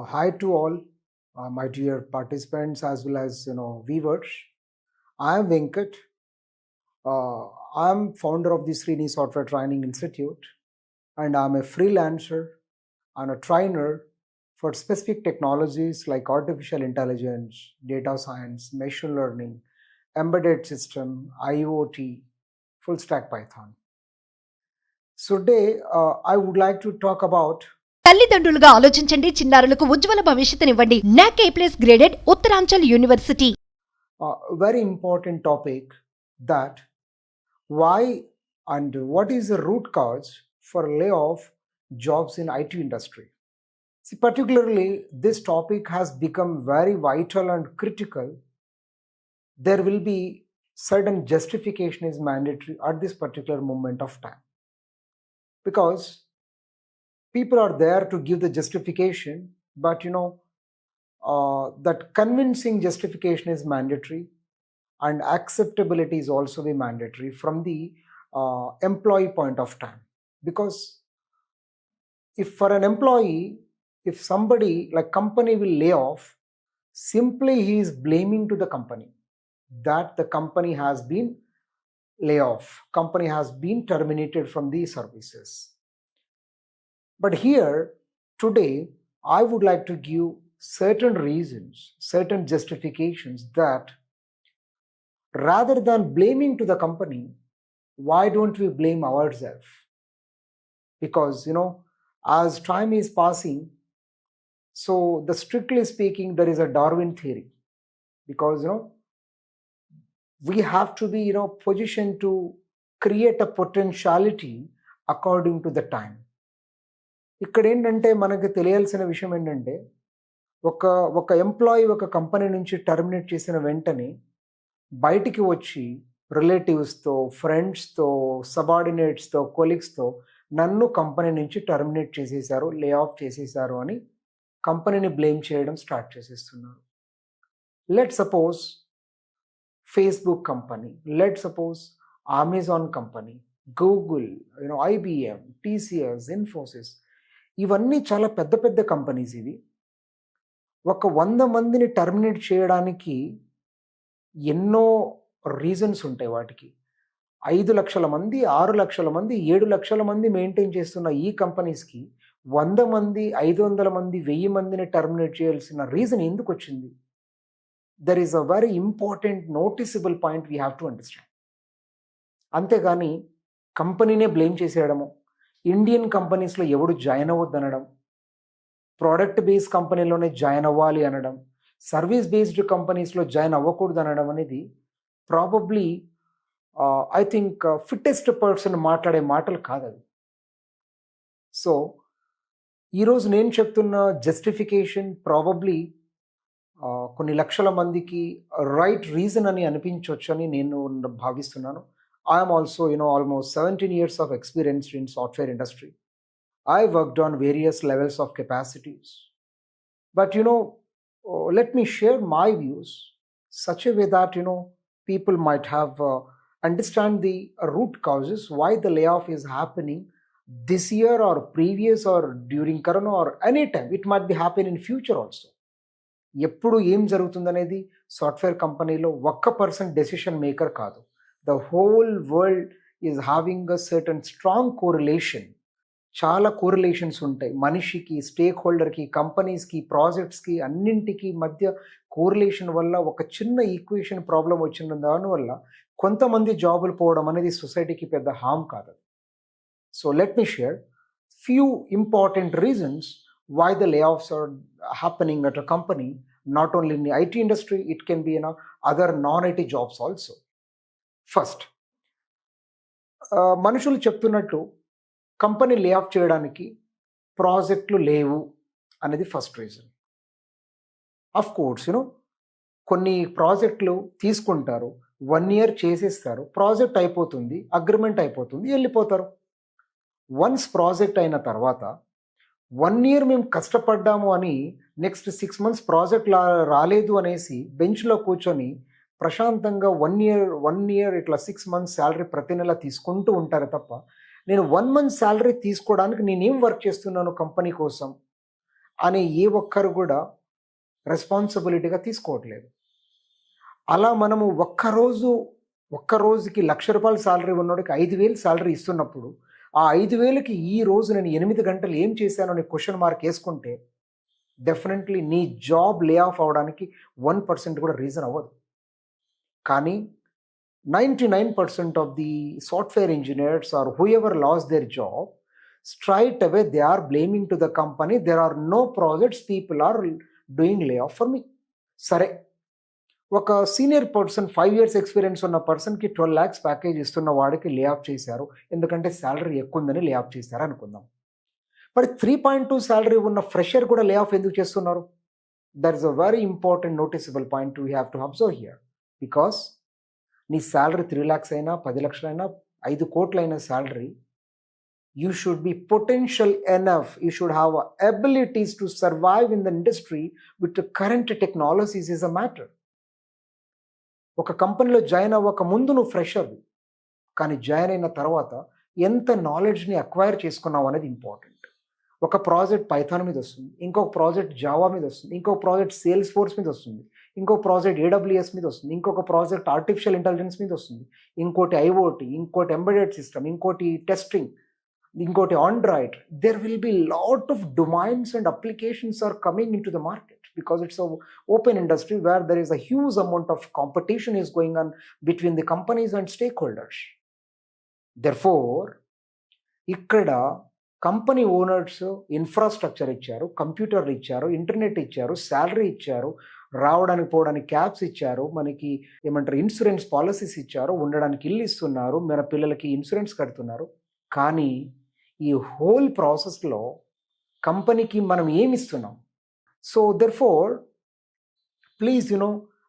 Hi to all, my dear participants as well as viewers. I am Venkat. I am founder of the Srini Software Training Institute, and I'm a freelancer and a trainer for specific technologies like artificial intelligence, data science, machine learning, embedded system, IoT, full stack Python. So today, I would like to talk about తల్లిదండ్రులుగా ఆలోచించండి, చిన్నారులకు ఉజ్వల భవిష్యత్తునివ్వండి. NAC A+ graded Uttaranchal university. a very important topic, that why and what is the root cause for layoff jobs in IT industry. See, particularly this topic has become very vital and critical. There will be certain justification is mandatory at this particular moment of time, because people are there to give the justification, but that convincing justification is mandatory, and acceptability is also be mandatory from the employee point of time. Because if for an employee, if somebody like company will lay off, simply he is blaming to the company that the company has been lay off, company has been terminated from the services. But here today I would like to give certain reasons, certain justifications, that rather than blaming to the company, why don't we blame ourselves? Because as time is passing, so the strictly speaking, there is a Darwin theory, because we have to be positioned to create a potentiality according to the time. ఇక్కడ ఏంటంటే మనకు తెలియాల్సిన విషయం ఏంటంటే, ఒక employee ఒక company నుంచి terminate చేసిన వెంటనే బయటికి వచ్చి రిలేటివ్స్తో, ఫ్రెండ్స్తో, సబార్డినేట్స్తో, కొలీగ్స్తో నన్ను కంపెనీ నుంచి టర్మినేట్ చేసేసారు, లే ఆఫ్ చేసేసారు అని కంపెనీని బ్లేమ్ చేయడం స్టార్ట్ చేసేస్తున్నారు. Let suppose Facebook company, let suppose Amazon company, Google, IBM, TCS, Infosys, ఇవన్నీ చాలా పెద్ద పెద్ద కంపెనీస్. ఇవి ఒక 100 మందిని టర్మినేట్ చేయడానికి ఎన్నో రీజన్స్ ఉంటాయి. వాటికి 5 లక్షల మంది, 6 లక్షల మంది, 7 లక్షల మంది మెయింటైన్ చేస్తున్న ఈ కంపెనీస్కి 100 మంది, 500 మంది, 1000 మందిని టర్మినేట్ చేయాల్సిన రీజన్ ఎందుకు వచ్చింది? There is a very important noticeable point we have to understand. అంతేగాని కంపెనీనే బ్లేమ్ చేసేయడము, ఇండియన్ కంపెనీస్లో ఎవడు జాయిన్ అవ్వద్దు అనడం, ప్రోడక్ట్ బేస్డ్ కంపెనీలోనే జాయిన్ అవ్వాలి అనడం, సర్వీస్ బేస్డ్ కంపెనీస్లో జాయిన్ అవ్వకూడదు అనడం అనేది probably I think fittest person మాట్లాడే మాటలు కాదు అది. సో ఈరోజు నేను చెప్తున్న జస్టిఫికేషన్ ప్రాబబ్లీ కొన్ని లక్షల మందికి రైట్ రీజన్ అని అనిపించవచ్చు అని నేను భావిస్తున్నాను. I am also, almost 17 years of experience in software industry. I worked on various levels of capacities. But, let me share my views such a way that, people might have understand the root causes why the layoff is happening this year or previous or during Corona or any time. It might be happening in future also. ఎప్పుడు ఏం జరుగుతుందనేది software కంపెనీలో ఒక్క person decision maker కాదు. The whole world is having a certain strong correlation. చాలా correlations ఉంటాయి. మనిషికి, stake హోల్డర్కి, కంపెనీస్కి, ప్రాజెక్ట్స్కి అన్నింటికి మధ్య కోరిలేషన్ వల్ల ఒక చిన్న ఈక్వేషన్ ప్రాబ్లం వచ్చిన దానివల్ల కొంతమంది జాబులు పోవడం అనేది సొసైటీకి పెద్ద హామ్ కాదు. So let me share few important reasons why the layoffs are happening at a company, not only in the IT industry, it can be in other non-IT jobs also. First, మనుషులు చెప్తున్నట్టు కంపెనీ లే ఆఫ్ చేయడానికి ప్రాజెక్టులు లేవు అనేది first reason. Of course కొన్ని ప్రాజెక్టులు తీసుకుంటారు, 1 year చేసేస్తారు, ప్రాజెక్ట్ అయిపోతుంది, అగ్రిమెంట్ అయిపోతుంది, వెళ్ళిపోతారు. వన్స్ ప్రాజెక్ట్ అయిన తర్వాత 1 year మేము కష్టపడ్డాము అని నెక్స్ట్ 6 months ప్రాజెక్ట్ రాలేదు అనేసి బెంచ్లో కూర్చొని ప్రశాంతంగా 1 year ఇట్లా 6 months శాలరీ ప్రతి నెల తీసుకుంటూ ఉంటారు తప్ప, నేను 1 month శాలరీ తీసుకోవడానికి నేనేం వర్క్ చేస్తున్నాను కంపెనీ కోసం అని ఏ ఒక్కరు కూడా రెస్పాన్సిబిలిటీగా తీసుకోవట్లేదు. అలా మనము ఒక్క రోజుకి ₹1,00,000 సాలరీ ఉన్నోడికి 5,000 సాలరీ ఇస్తున్నప్పుడు, ఆ 5,000కి ఈ రోజు నేను 8 గంటలు ఏం చేశాను అనే క్వెషన్ మార్క్ ఏసుకుంటే, డెఫినెట్‌లీ నీ జాబ్ లే ఆఫ్ అవ్వడానికి 1% కూడా రీజన్ అవ్వదు. కానీ 99% of the software engineers or whoever lost their job, straight away they are blaming to the company. There are no projects, people are doing lay off for me. సరే, ఒక senior person 5 years experience ఉన్న పర్సన్కి 12 lakhs package ఇస్తున్న వాడికి lay off చేశారు, ఎందుకంటే salary ఎక్కువ ఉందని లే ఆఫ్ చేశారు అనుకుందాం. మరి 3.2 శాలరీ ఉన్న ఫ్రెషర్ కూడా లే ఆఫ్ ఎందుకు చేస్తున్నారు? That is a very important noticeable point we have to observe here. Because నీ శాలరీ 3 lakhs అయినా 10 లక్షలు అయినా 5 కోట్లు అయిన salary, you should be potential enough, you should have abilities to survive in the industry with the current technologies is a matter. ఒక కంపెనీలో join అవ్వక ముందు నువ్వు ఫ్రెషర్వి, కానీ జాయిన్ అయిన తర్వాత ఎంత నాలెడ్జ్ని అక్వైర్ చేసుకున్నావు అనేది ఇంపార్టెంట్. ఒక ప్రాజెక్ట్ పైథాన్ మీద వస్తుంది, ఇంకొక ప్రాజెక్ట్ జావా మీద వస్తుంది, ఇంకొక ప్రాజెక్ట్ సేల్స్ ఫోర్స్ మీద వస్తుంది, ఇంకొక ప్రాజెక్ట్ AWS మీద వస్తుంది, ఇంకొక ప్రాజెక్ట్ ఆర్టిఫిషియల్ ఇంటెలిజెన్స్ మీద వస్తుంది, ఇంకోటి IoT, ఇంకోటి ఎంబెడెడ్ సిస్టమ్, ఇంకోటి టెస్టింగ్, ఇంకోటి Android. There will be lot of domains and applications are coming into the market because it's an open industry where there is a huge amount of competition is going on between the companies and stakeholders. Therefore, ఇక్కడ company owners infrastructure ఇచ్చారు, కంప్యూటర్లు ఇచ్చారు, internet ఇచ్చారు, salary ఇచ్చారు, రావడానికి పోవడానికి cabs ఇచ్చారు, మనకి ఏమంటారు ఇన్సూరెన్స్ పాలసీస్ ఇచ్చారు, ఉండడానికి ఇల్లు ఇస్తున్నారు, మన పిల్లలకి ఇన్సూరెన్స్ కడుతున్నారు. కానీ ఈ హోల్ ప్రాసెస్లో కంపెనీకి మనం ఏమి ఇస్తున్నాం? So therefore, please,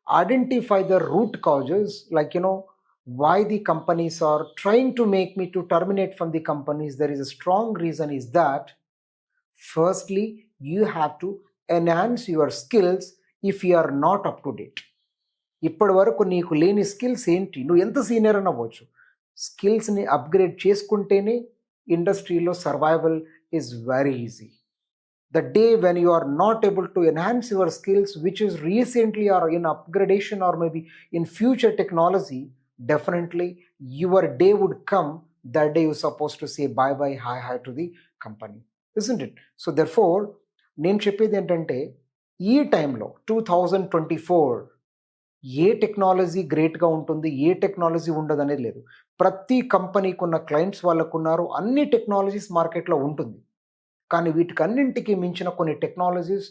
identify the root causes, like, why the companies are trying to make me to terminate from the companies. There is a strong reason is that, firstly, you have to enhance your skills if you are not up to date. ఇప్పటి వరకు నీకు లేని skills ఏంటి? నువ్వు ఎంత senior అని అవ్వచ్చు, స్కిల్స్ని అప్గ్రేడ్ చేసుకుంటేనే ఇండస్ట్రీలో survival is very easy. The day when you are not able to enhance your skills, which is recently or in upgradation or maybe in future technology, definitely your day would come, that day you're supposed to say bye bye, hi to the company, isn't it? So therefore, నేను చెప్పేది ఏంటంటే, ఈ టైంలో 2024 ఏ technology గ్రేట్గా ఉంటుంది, ఏ technology ఉండదు అనేది లేదు. ప్రతి కంపెనీకి ఉన్న క్లయింట్స్ వాళ్ళకున్నారు, అన్ని టెక్నాలజీస్ మార్కెట్లో ఉంటుంది. కానీ వీటికన్నింటికి మించిన కొన్ని టెక్నాలజీస్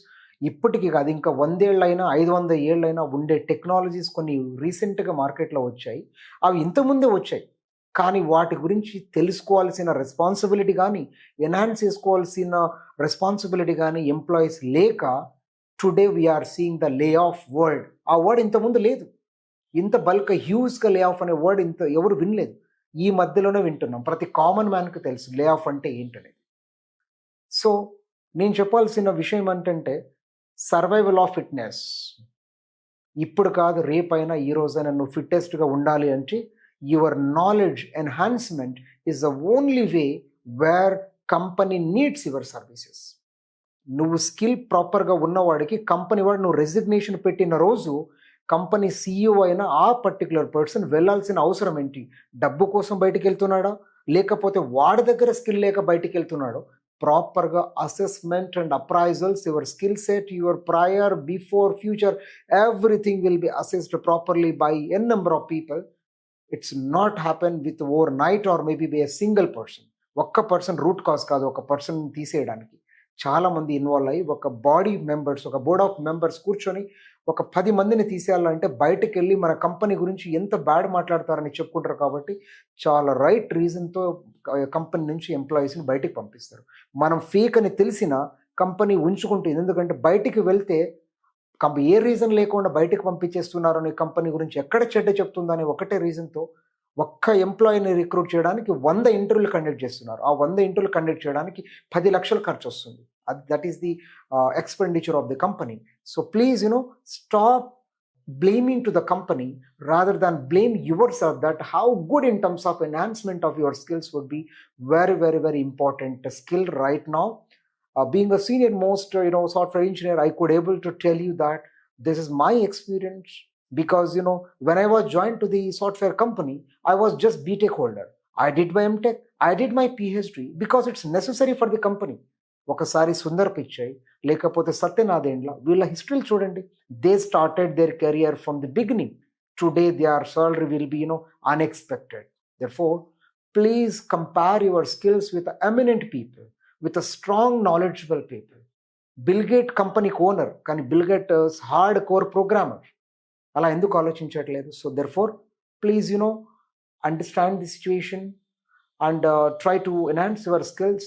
ఇప్పటికీ కాదు, ఇంకా 100 ఏళ్ళైనా 500 ఏళ్ళైనా ఉండే టెక్నాలజీస్ కొన్ని రీసెంట్గా మార్కెట్లో వచ్చాయి. అవి ఇంతకుముందే వచ్చాయి, కానీ వాటి గురించి తెలుసుకోవాల్సిన రెస్పాన్సిబిలిటీ కానీ, ఎన్హాన్స్ చేసుకోవాల్సిన రెస్పాన్సిబిలిటీ కానీ ఎంప్లాయీస్ లేక, today we are seeing the lay off word. ఆ వర్డ్ ఇంతకుముందు లేదు, ఇంత బల్క్ హ్యూజ్గా లే ఆఫ్ అనే వర్డ్ ఇంత ఎవరు వినలేదు. ఈ మధ్యలోనే వింటున్నాం. ప్రతి కామన్ మ్యాన్కి తెలుసు లే ఆఫ్ అంటే ఏంటనేది. సో నేను చెప్పాల్సిన విషయం ఏంటంటే, సర్వైవల్ ఆఫ్ ఫిట్నెస్ ఇప్పుడు కాదు, రేపైనా ఈ రోజైనా నువ్వు ఫిట్టెస్ట్గా ఉండాలి అంటే your knowledge enhancement is the only way wear company needs your services. నువ్వు స్కిల్ ప్రాపర్గా ఉన్నవాడికి కంపెనీ వాడు నువ్వు రెసిగ్నేషన్ పెట్టిన రోజు కంపెనీ CEO అయినా ఆ పర్టికులర్ పర్సన్ వెళ్ళాల్సిన అవసరం ఏంటి? డబ్బు కోసం బయటికి వెళ్తున్నాడా, లేకపోతే వాడి దగ్గర స్కిల్ లేక బయటికి వెళ్తున్నాడో? ప్రాపర్గా assessment and appraisals, your skill set, your prior, before, future, everything will be assessed properly by n number of people. It's not happen with overnight or maybe by a single person. ఒక్క person root cause కాదు ఒక person తీసేయడానికి. చాలామంది involve అయ్యి ఒక board of members కూర్చొని ఒక 10 మందిని తీసేయాలంటే బయటకు వెళ్ళి మన కంపెనీ గురించి ఎంత బ్యాడ్ మాట్లాడతారని చెప్పుకుంటారు. కాబట్టి చాలా రైట్ రీజన్తో కంపెనీ నుంచి ఎంప్లాయీస్ని బయటికి పంపిస్తారు. మనం ఫేక్ అని తెలిసిన కంపెనీ ఉంచుకుంటుంది, ఎందుకంటే బయటికి వెళ్తే ఏ రీజన్ లేకుండా బయటకు పంపించేస్తున్నారు అనే కంపెనీ గురించి ఎక్కడ చెడ్డ చెప్తుందని ఒకటే రీజన్తో ఒక్క ఎంప్లాయీని రిక్రూట్ చేయడానికి 100 ఇంటర్వ్యూలు కండక్ట్ చేస్తున్నారు. ఆ 100 ఇంటర్వ్యూలు కండక్ట్ చేయడానికి 10 లక్షలు ఖర్చు వస్తుంది. That is the expenditure of the company. So please, stop blaming to the company rather than blame yourself. That how good in terms of enhancement of your skills would be very, very, very important skill right now. being a senior most software engineer, I could able to tell you that this is my experience, because when I was joined to the software company, I was just BTech holder. I did my MTech, I did my PhD because it's necessary for the company. ఒకసారి సుందర్ పిచ్చై లేకపోతే సత్యనాథేండ్ల వీళ్ళ హిస్టరీలు చూడండి. They started their career from the beginning. Today their salary will be unexpected. Therefore, please compare your skills with eminent people, with a strong knowledgeable people. Bill Gate కంపెనీకి owner, కానీ Bill Gate hard core programmer. అలా ఎందుకు ఆలోచించట్లేదు? So therefore please understand the situation and try to enhance your skills.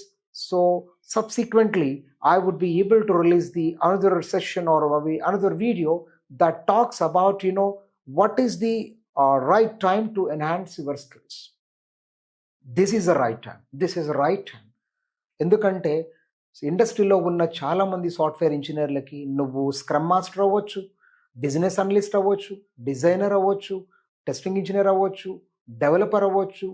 So subsequently I would be able to release the another session or another video that talks about what is the right time to enhance your skills. This is the right time. This is the right time. ఎందుకంటే ఇండస్ట్రీలో ఉన్న చాలామంది software ఇంజనీర్లకి నువ్వు scrum master అవ్వచ్చు, business analyst అవ్వచ్చు, designer అవ్వచ్చు, testing engineer అవ్వచ్చు, developer అవ్వచ్చు,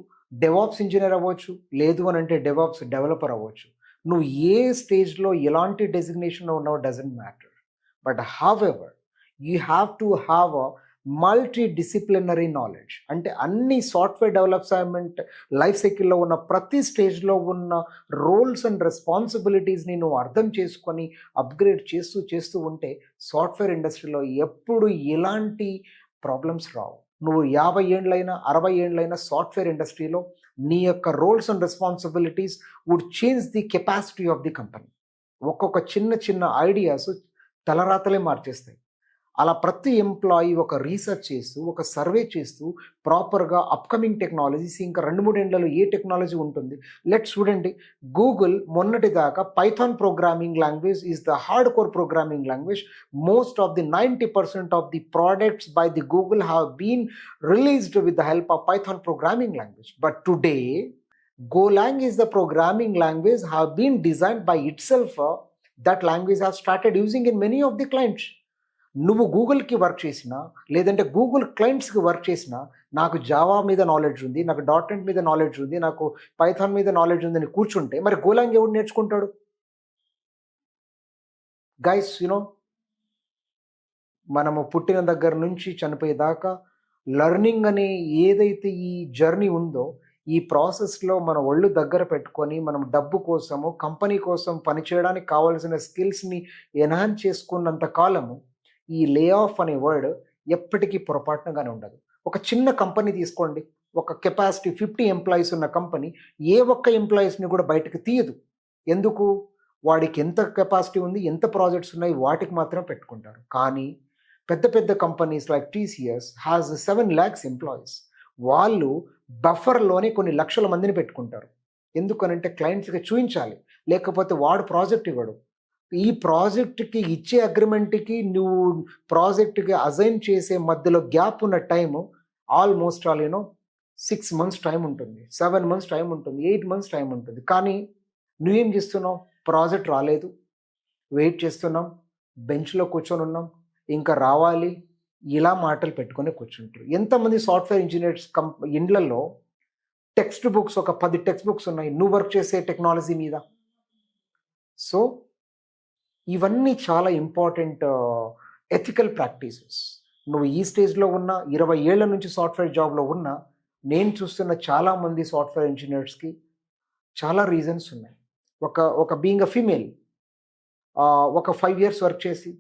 డెవాప్స్ ఇంజనీర్ అవ్వచ్చు, లేదు అని అంటే డెవాప్స్ డెవలపర్ అవ్వచ్చు. నువ్వు ఏ స్టేజ్లో ఎలాంటి డెసిగ్నేషన్లో ఉన్నావో doesn't matter. But however you have to have a multi disciplinary knowledge. అంటే అన్ని సాఫ్ట్వేర్ డెవలప్మెంట్ లైఫ్ సైకిల్లో ఉన్న ప్రతి స్టేజ్లో ఉన్న రోల్స్ అండ్ రెస్పాన్సిబిలిటీస్ని నువ్వు అర్థం చేసుకొని అప్గ్రేడ్ చేస్తూ ఉంటే సాఫ్ట్వేర్ ఇండస్ట్రీలో ఎప్పుడు ఎలాంటి ప్రాబ్లమ్స్ రావు. నువ్వు 50 ఏండ్లైనా 60 ఏండ్లైనా సాఫ్ట్వేర్ ఇండస్ట్రీలో నీ యొక్క roles and responsibilities would change the capacity of the company. ఒక్కొక్క చిన్న ఐడియాస్ తలరాతలే మార్చేస్తాయి. అలా ప్రతి ఎంప్లాయీ ఒక రీసెర్చ్ చేస్తూ, ఒక సర్వే చేస్తూ ప్రాపర్గా అప్కమింగ్ టెక్నాలజీస్ ఇంకా 2-3 ఏళ్లలో ఏ టెక్నాలజీ ఉంటుంది. లెట్స్ చూడండి, గూగుల్ మొన్నటి దాకా Python programming language is the hard core programming language. Most of the 90% of the products by the Google have been released with the help of Python programming language. But today Golang is the programming language have been designed by itself. That language has started using in many of the clients. నువ్వు గూగుల్కి work చేసినా లేదంటే Google క్లయింట్స్కి work చేసినా నాకు Java మీద knowledge ఉంది, నాకు .NET మీద knowledge ఉంది, నాకు పైథాన్ మీద నాలెడ్జ్ ఉందని కూర్చుంటే మరి గోలాంగ్ ఎవడు నేర్చుకుంటాడు? గైస్ మనము పుట్టిన దగ్గర నుంచి చనిపోయేదాకా లెర్నింగ్ అనే ఏదైతే ఈ జర్నీ ఉందో, ఈ ప్రాసెస్లో మన ఒళ్ళు దగ్గర పెట్టుకొని మనం డబ్బు కోసము కంపెనీ కోసం పనిచేయడానికి కావాల్సిన స్కిల్స్ని ఎన్హాన్స్ చేసుకున్నంత కాలము ఈ లే ఆఫ్ అనే వర్డ్ ఎప్పటికీ పొరపాటునగానే ఉండదు. ఒక చిన్న కంపెనీ తీసుకోండి, ఒక కెపాసిటీ 50 ఎంప్లాయీస్ ఉన్న కంపెనీ ఏ ఒక్క ఎంప్లాయీస్ని కూడా బయటకు తీయదు. ఎందుకు? వాడికి ఎంత కెపాసిటీ ఉంది, ఎంత ప్రాజెక్ట్స్ ఉన్నాయి, వాటికి మాత్రం పెట్టుకుంటారు. కానీ పెద్ద companies like TCS has 7 lakhs employees. వాళ్ళు బఫర్లోనే కొన్ని లక్షల మందిని పెట్టుకుంటారు. ఎందుకనంటే క్లయింట్స్కి చూపించాలి, లేకపోతే వాడు ప్రాజెక్ట్ ఇవ్వడు. ఈ ప్రాజెక్ట్కి ఇచ్చే అగ్రిమెంట్కి నువ్వు ప్రాజెక్ట్కి అజైన్ చేసే మధ్యలో గ్యాప్ ఉన్న టైము ఆల్మోస్ట్ 6 months టైం ఉంటుంది, 7 months టైం ఉంటుంది, 8 months టైం ఉంటుంది. కానీ నువ్వేం చేస్తున్నావు? ప్రాజెక్ట్ రాలేదు, వెయిట్ చేస్తున్నాం, బెంచ్లో కూర్చొని ఉన్నాం, ఇంకా రావాలి, ఇలా మాటలు పెట్టుకొని కూర్చుంటారు. ఎంతమంది సాఫ్ట్వేర్ ఇంజనీర్స్ ఇండ్లలో టెక్స్ట్ బుక్స్, ఒక 10 టెక్స్ట్ బుక్స్ ఉన్నాయి నువ్వు వర్క్ చేసే టెక్నాలజీ మీద. సో ఇవన్నీ చాలా ఇంపార్టెంట్ ఎథికల్ ప్రాక్టీసెస్. నువ్వు ఈ స్టేజ్లో ఉన్న 20 ఏళ్ల నుంచి సాఫ్ట్వేర్ జాబ్లో ఉన్న నేను చూస్తున్న చాలామంది సాఫ్ట్వేర్ ఇంజనీర్స్కి చాలా రీజన్స్ ఉన్నాయి. ఒక బీయింగ్ అ ఫీమేల్ ఒక 5 years వర్క్ చేసి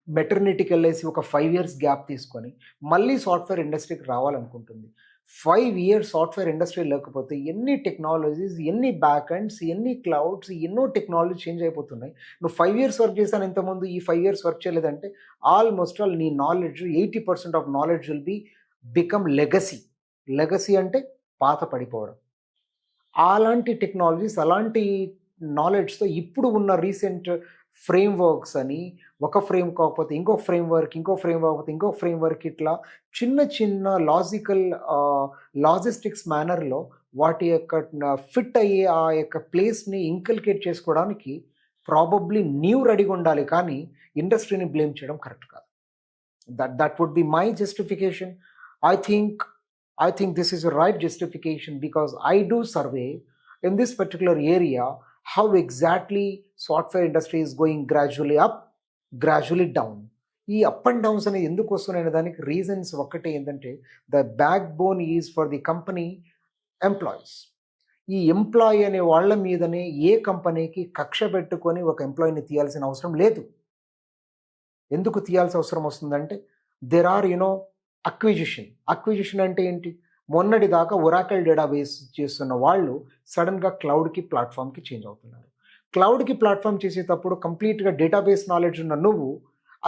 మెటర్నిటీకి వెళ్ళేసి ఒక 5 years గ్యాప్ తీసుకొని మళ్ళీ సాఫ్ట్వేర్ ఇండస్ట్రీకి రావాలనుకుంటుంది. 5 years సాఫ్ట్వేర్ ఇండస్ట్రీ లేకపోతే ఎన్ని టెక్నాలజీస్, ఎన్ని బ్యాక్ ఎండ్స్, ఎన్ని క్లౌడ్స్, ఎన్నో టెక్నాలజీ చేంజ్ అయిపోతున్నాయి. నువ్వు 5 years వర్క్ చేశాను ఇంతకుముందు, ఈ 5 years వర్క్ చేయలేదంటే ఆల్మోస్ట్ ఆల్ నీ knowledge 80% of knowledge will be become legacy. Legacy అంటే పాత పడిపోవడం. అలాంటి టెక్నాలజీస్, అలాంటి నాలెడ్జ్తో ఇప్పుడు ఉన్న రీసెంట్ ఫ్రేమ్వర్క్స్ అని, ఒక ఫ్రేమ్ కాకపోతే ఇంకో ఫ్రేమ్వర్క్, ఇంకో ఫ్రేమ్వర్క్ కాకపోతే ఇంకో ఫ్రేమ్వర్క్, ఇట్లా చిన్న లాజికల్ లాజిస్టిక్స్ మేనర్లో వాటి యొక్క ఫిట్ అయ్యే ఆ యొక్క ప్లేస్ని ఇంకల్కేట్ చేసుకోవడానికి ప్రాబబ్లీ నీవు రెడీగా ఉండాలి, కానీ ఇండస్ట్రీని బ్లేమ్ చేయడం కరెక్ట్ కాదు. That would be my justification. I think this is a right justification because I do survey in this particular area how exactly software industry is going gradually up, gradually down. ఈ up and downs అనేది ఎందుకు వస్తున్నాయనే దానికి reasons ఒక్కటే ఏంటంటే the back bone is for the company employees. ఈ employee అనే వాళ్ళ మీదనే ఏ కంపెనీకి కక్ష పెట్టుకొని ఒక ఎంప్లాయీని తీయాల్సిన అవసరం లేదు. ఎందుకు తీయాల్సిన అవసరం వస్తుందంటే దెర్ ఆర్ అక్విజిషన్ అంటే ఏంటి? మొన్నటి దాకా ఒరాకల్ డేటాబేస్ చేస్తున్న వాళ్ళు సడన్గా క్లౌడ్కి ప్లాట్ఫామ్కి చేంజ్ అవుతున్నారు. క్లౌడ్కి ప్లాట్ఫామ్ చేసేటప్పుడు కంప్లీట్గా డేటాబేస్ నాలెడ్జ్ ఉన్న నువ్వు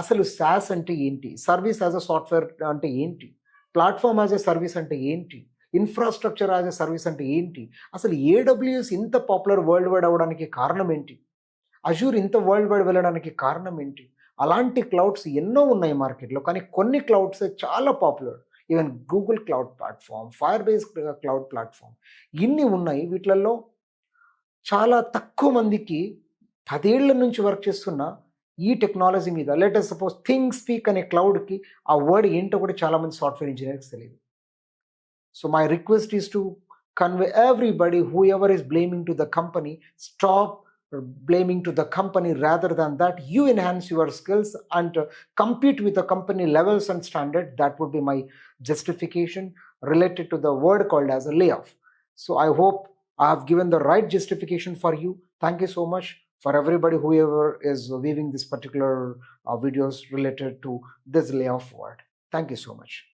అసలు SaaS అంటే ఏంటి, సర్వీస్ యాజ్ అ సాఫ్ట్వేర్ అంటే ఏంటి, ప్లాట్ఫామ్ యాజ్ ఎ సర్వీస్ అంటే ఏంటి, ఇన్ఫ్రాస్ట్రక్చర్ యాజ్ ఎ సర్వీస్ అంటే ఏంటి, అసలు AWS ఇంత పాపులర్ వరల్డ్ వైడ్ అవ్వడానికి కారణం ఏంటి, అజూర్ ఇంత వరల్డ్ వైడ్ వెళ్ళడానికి కారణం ఏంటి? అలాంటి క్లౌడ్స్ ఎన్నో ఉన్నాయి మార్కెట్లో, కానీ కొన్ని క్లౌడ్స్ చాలా popular. Even Google cloud platform, fire base cloud platform ఇన్ని ఉన్నాయి. వీటిలలో చాలా తక్కువ మందికి 10 ఏళ్ల నుంచి వర్క్ చేస్తున్న ఈ టెక్నాలజీ మీద, let us suppose ThingSpeak అనే క్లౌడ్కి ఆ వర్డ్ ఏంటో కూడా చాలామంది సాఫ్ట్వేర్ ఇంజనీర్స్ తెలియదు. So my request is to convey everybody, whoever is blaming to the company, stop blaming to the company. Rather than that, you enhance your skills and compete with the company levels and standard. That would be my justification related to the word called as a layoff. So I hope I have given the right justification for you. Thank you so much for everybody whoever is viewing this particular videos related to this layoff word. Thank you so much.